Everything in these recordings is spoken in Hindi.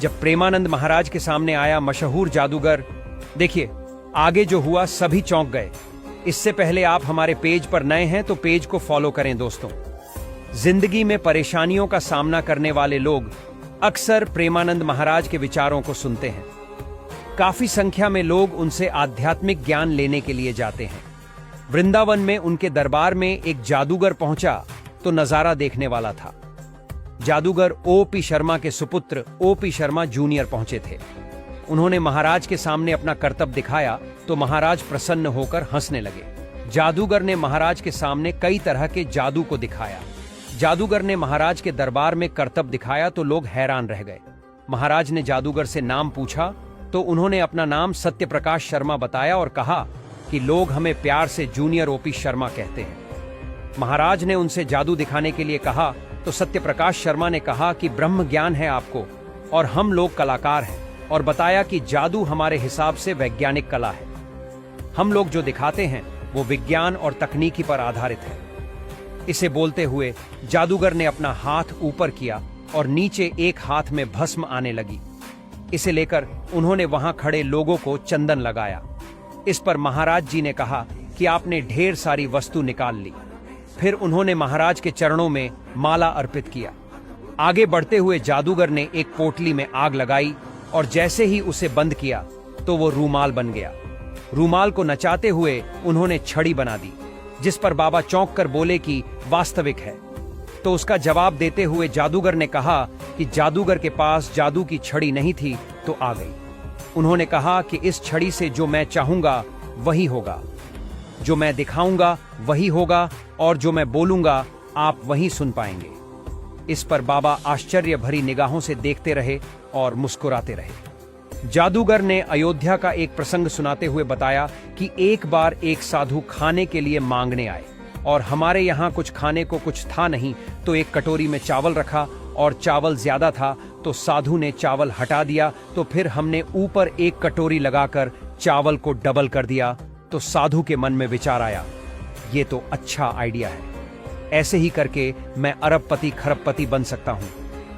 जब प्रेमानंद महाराज के सामने आया मशहूर जादूगर, देखिए आगे जो हुआ सभी चौंक गए। इससे पहले आप हमारे पेज पर नए हैं तो पेज को फॉलो करें दोस्तों। जिंदगी में परेशानियों का सामना करने वाले लोग अक्सर प्रेमानंद महाराज के विचारों को सुनते हैं। काफी संख्या में लोग उनसे आध्यात्मिक ज्ञान लेने के लिए जाते हैं। वृंदावन में उनके दरबार में एक जादूगर पहुंचा तो नजारा देखने वाला था। जादूगर ओपी शर्मा के सुपुत्र ओपी शर्मा जूनियर पहुंचे थे। उन्होंने महाराज के सामने अपना करतब दिखाया तो महाराज प्रसन्न होकर हंसने लगे। जादूगर ने महाराज के सामने कई तरह के जादू को दिखाया। जादूगर ने महाराज के दरबार में करतब दिखाया तो लोग हैरान रह गए। महाराज ने जादूगर से नाम पूछा तो उन्होंने अपना नाम सत्यप्रकाश शर्मा बताया और कहा कि लोग हमें प्यार से जूनियर ओपी शर्मा कहते हैं। महाराज ने उनसे जादू दिखाने के लिए कहा तो सत्यप्रकाश शर्मा ने कहा कि ब्रह्म ज्ञान है आपको और हम लोग कलाकार हैं, और बताया कि जादू हमारे हिसाब से वैज्ञानिक कला है। हम लोग जो दिखाते हैं वो विज्ञान और तकनीकी पर आधारित है। इसे बोलते हुए जादूगर ने अपना हाथ ऊपर किया और नीचे एक हाथ में भस्म आने लगी। इसे लेकर उन्होंने वहां खड़े लोगों को चंदन लगाया। इस पर महाराज जी ने कहा कि आपने ढेर सारी वस्तु निकाल ली। फिर उन्होंने महाराज के चरणों में माला अर्पित किया। आगे बढ़ते हुए जादूगर ने एक पोटली में आग लगाई और जैसे ही उसे बंद किया तो वो रूमाल बन गया। रूमाल को नचाते हुए उन्होंने छड़ी बना दी, जिस पर बाबा चौंक कर बोले कि वास्तविक है। तो उसका जवाब देते हुए जादूगर ने कहा कि जादूगर के पास जादू की छड़ी नहीं थी तो आ गई। उन्होंने कहा कि इस छड़ी से जो मैं चाहूंगा वही होगा, जो मैं दिखाऊंगा वही होगा, और जो मैं बोलूंगा आप वही सुन पाएंगे। इस पर बाबा आश्चर्य भरी निगाहों से देखते रहे और मुस्कुराते रहे। जादूगर ने अयोध्या का एक प्रसंग सुनाते हुए बताया कि एक बार एक साधु खाने के लिए मांगने आए और हमारे यहाँ कुछ खाने को कुछ था नहीं, तो एक कटोरी में चावल रखा और चावल ज्यादा था तो साधु ने चावल हटा दिया। तो फिर हमने ऊपर एक कटोरी लगाकर चावल को डबल कर दिया। तो साधु के मन में विचार आया, ये तो अच्छा आइडिया है, ऐसे ही करके मैं अरबपति खरबपति बन सकता हूं।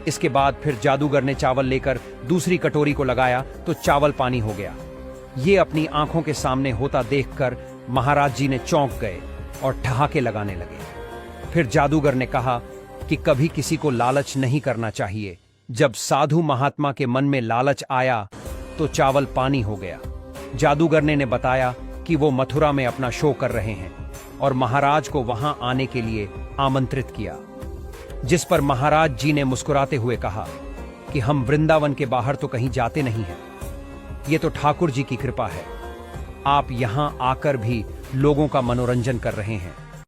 इसके बाद फिर जादूगर ने चावल लेकर दूसरी कटोरी को लगाया तो चावल पानी हो गया। ये अपनी आंखों के सामने होता देखकर महाराज जी ने चौंक गए और ठहाके लगाने लगे। फिर जादूगर ने कहा कि कभी किसी को लालच नहीं करना चाहिए। जब साधु महात्मा के मन में लालच आया तो चावल पानी हो गया। जादूगर ने बताया कि वो मथुरा में अपना शो कर रहे हैं और महाराज को वहां आने के लिए आमंत्रित किया। जिस पर महाराज जी ने मुस्कुराते हुए कहा कि हम वृंदावन के बाहर तो कहीं जाते नहीं हैं, ये तो ठाकुर जी की कृपा है। आप यहां आकर भी लोगों का मनोरंजन कर रहे हैं।